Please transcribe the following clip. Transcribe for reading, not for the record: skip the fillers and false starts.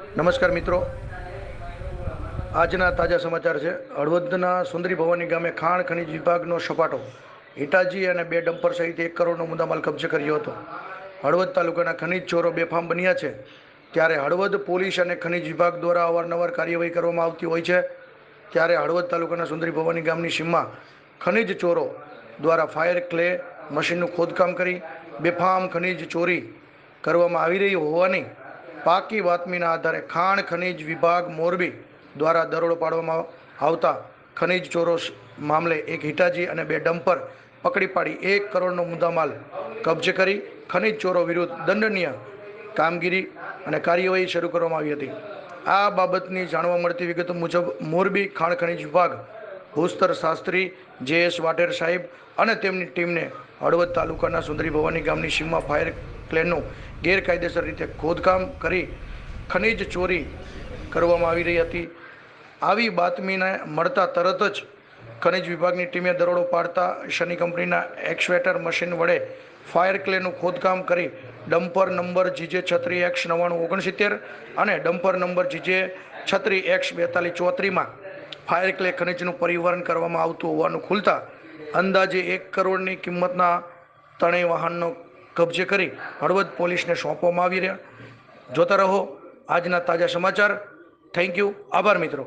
નમસ્કાર મિત્રો, આજના તાજા સમાચાર છે. હળવદના સુંદરી ભવાની ગામે ખાણ ખનીજ વિભાગનો સપાટો હિટાજી અને 2 ડમ્પર સહિત 1 કરોડનો મુદ્દામાલ કબજે કર્યો હતો. હળવદ તાલુકાના ખનીજ ચોરો બેફામ બન્યા છે, ત્યારે હળવદ પોલીસ અને ખનીજ વિભાગ દ્વારા અવારનવાર કાર્યવાહી કરવામાં આવતી હોય છે. ત્યારે હળવદ તાલુકાના સુંદરી ભવાની ગામની સીમમાં ખનીજ ચોરો દ્વારા ફાયર ક્લે મશીનનું ખોદકામ કરી બેફામ ખનીજ ચોરી કરવામાં આવી રહી હોવાની પાકી બાતમીના આધારે ખાણ ખનીજ વિભાગ મોરબી દ્વારા દરોડો પાડવામાં આવતા ખનીજ ચોરો મામલે એક હિટાજી અને 2 ડમ્પર પકડી પાડી 1 કરોડનો મુદ્દામાલ કબજે કરી ખનીજ ચોરો વિરુદ્ધ દંડનીય કામગીરી અને કાર્યવાહી શરૂ કરવામાં આવી હતી. આ બાબતની જાણવા મળતી વિગતો મુજબ મોરબી ખાણ ખનીજ વિભાગ ભૂસ્તર શાસ્ત્રી JS વાઢેર સાહેબ અને તેમની ટીમને હળવદ તાલુકાના સુંદરી ભવાની ગામની સીમમાં ફાયર ક્લેનનું ગેરકાયદેસર રીતે ખોદકામ કરી ખનીજ ચોરી કરવામાં આવી રહી હતી. આવી બાતમીને મળતા તરત જ ખનીજ વિભાગની ટીમે દરોડો પાડતા શની કંપનીના એક્સવેટર મશીન વડે ફાયર ક્લેનું ખોદકામ કરી ડમ્પર નંબર GJ36X9969 અને ડમ્પર નંબર GJ36X4234માં ફાયર ક્લે ખનીજનું પરિવહન કરવામાં આવતું હોવાનું ખુલતા અંદાજે 1 કરોડની કિંમતના ત્રણેય વાહનનો કબજે કરી હળવદ પોલીસને સોંપવામાં આવી રહ્યા. જોતા રહો આજના તાજા સમાચાર. Thank you. આભાર મિત્રો.